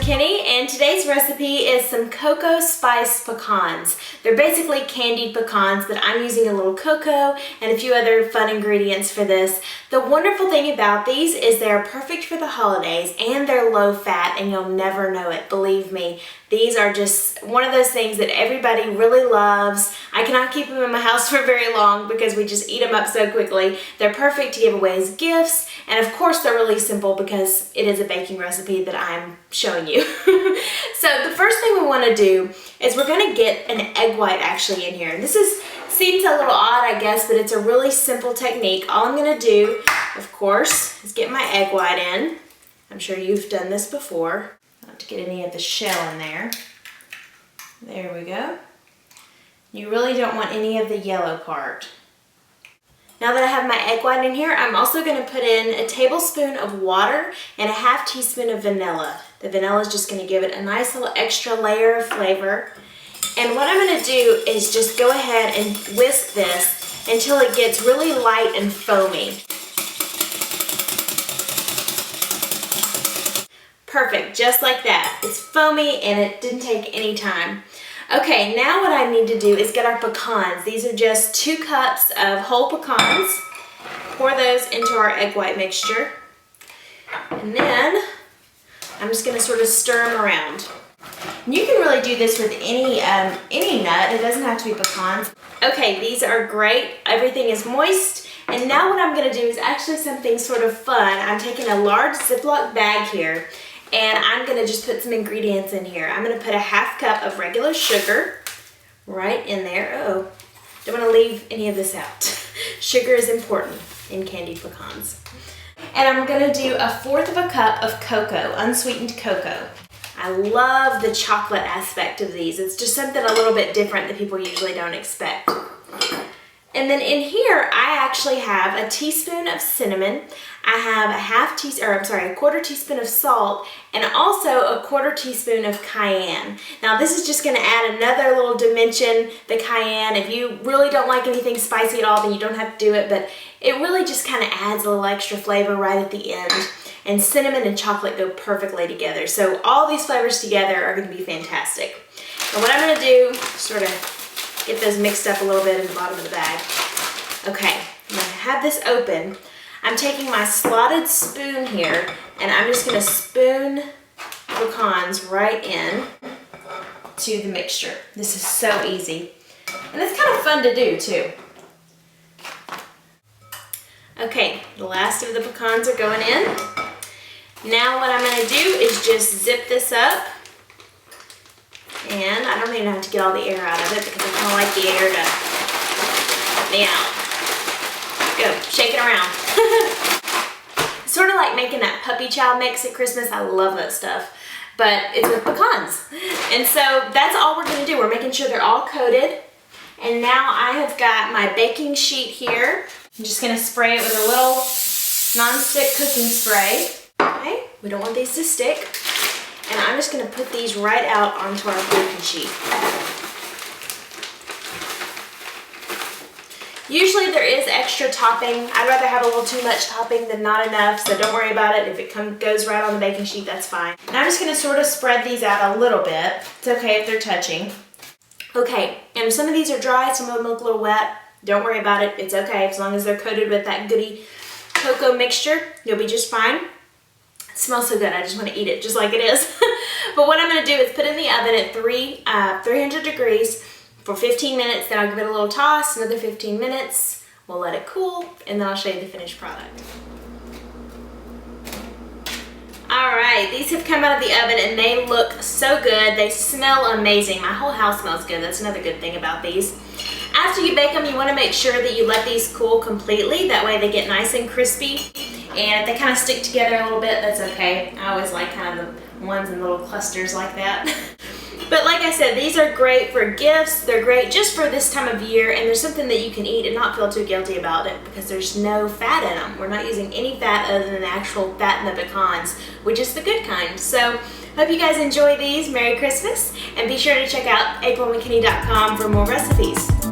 McKinney, and today's recipe is some Cocoa Spiced Pecans. They're basically candied pecans, but I'm using a little cocoa and a few other fun ingredients for this. The wonderful thing about these is they're perfect for the holidays and they're low fat, and you'll never know it, believe me. These are just one of those things that everybody really loves. I cannot keep them in my house for very long because we just eat them up so quickly. They're perfect to give away as gifts, and of course they're really simple because it is a baking recipe that I'm showing you. So the first thing we want to do is we're going to get an egg white actually in here. This seems a little odd, I guess, but it's a really simple technique. All I'm going to do, of course, is get my egg white in. I'm sure you've done this before. Not to get any of the shell in there. There we go. You really don't want any of the yellow part. Now that I have my egg white in here, I'm also going to put in a tablespoon of water and a half teaspoon of vanilla. The vanilla is just going to give it a nice little extra layer of flavor. And what I'm going to do is just go ahead and whisk this until it gets really light and foamy. Perfect, just like that. It's foamy and it didn't take any time. Okay, now what I need to do is get our pecans. These are just 2 cups of whole pecans. Pour those into our egg white mixture. And then I'm just going to sort of stir them around. And you can really do this with any nut. It doesn't have to be pecans. Okay, these are great. Everything is moist. And now what I'm going to do is actually something sort of fun. I'm taking a large Ziploc bag here, and I'm going to just put some ingredients in here. I'm going to put a half cup of regular sugar right in there. Uh-oh, don't want to leave any of this out. Sugar is important in candied pecans. And I'm going to do 1/4 of a cup of cocoa, unsweetened cocoa. I love the chocolate aspect of these. It's just something a little bit different that people usually don't expect. And then in here, I actually have a teaspoon of cinnamon. I have a 1/4 teaspoon of salt, and also a 1/4 teaspoon of cayenne. Now this is just going to add another little dimension, the cayenne. If you really don't like anything spicy at all, then you don't have to do it, but it really just kind of adds a little extra flavor right at the end. And cinnamon and chocolate go perfectly together. So all these flavors together are going to be fantastic. And what I'm going to do, sort of get those mixed up a little bit in the bottom of the bag. Okay, I'm going to have this open. I'm taking my slotted spoon here, and I'm just going to spoon pecans right in to the mixture. This is so easy. And it's kind of fun to do too. Okay, the last of the pecans are going in. Now what I'm going to do is just zip this up. And I don't even have to get all the air out of it because I kind of like the air to help me out. Go, shake it around. Sort of like making that puppy chow mix at Christmas. I love that stuff. But it's with pecans. And so that's all we're going to do. We're making sure they're all coated. And now I have got my baking sheet here. I'm just going to spray it with a little non-stick cooking spray. Okay, we don't want these to stick. And I'm just going to put these right out onto our baking sheet. Usually there is extra topping. I'd rather have a little too much topping than not enough, so don't worry about it. If it goes right on the baking sheet, that's fine. And I'm just going to sort of spread these out a little bit. It's okay if they're touching. Okay, and some of these are dry, some of them look a little wet. Don't worry about it. It's okay. As long as they're coated with that goody cocoa mixture, you'll be just fine. It smells so good. I just want to eat it just like it is. But what I'm going to do is put it in the oven at 300 degrees for 15 minutes. Then I'll give it a little toss, another 15 minutes. We'll let it cool, and then I'll show you the finished product. Alright, these have come out of the oven and they look so good. They smell amazing. My whole house smells good. That's another good thing about these. After you bake them, you want to make sure that you let these cool completely. That way they get nice and crispy. And if they kind of stick together a little bit, that's okay. I always like kind of the ones in little clusters like that. But like I said, these are great for gifts. They're great just for this time of year, and there's something that you can eat and not feel too guilty about it because there's no fat in them. We're not using any fat other than the actual fat in the pecans, which is the good kind. So hope you guys enjoy these. Merry Christmas, and be sure to check out aprilmckinney.com for more recipes.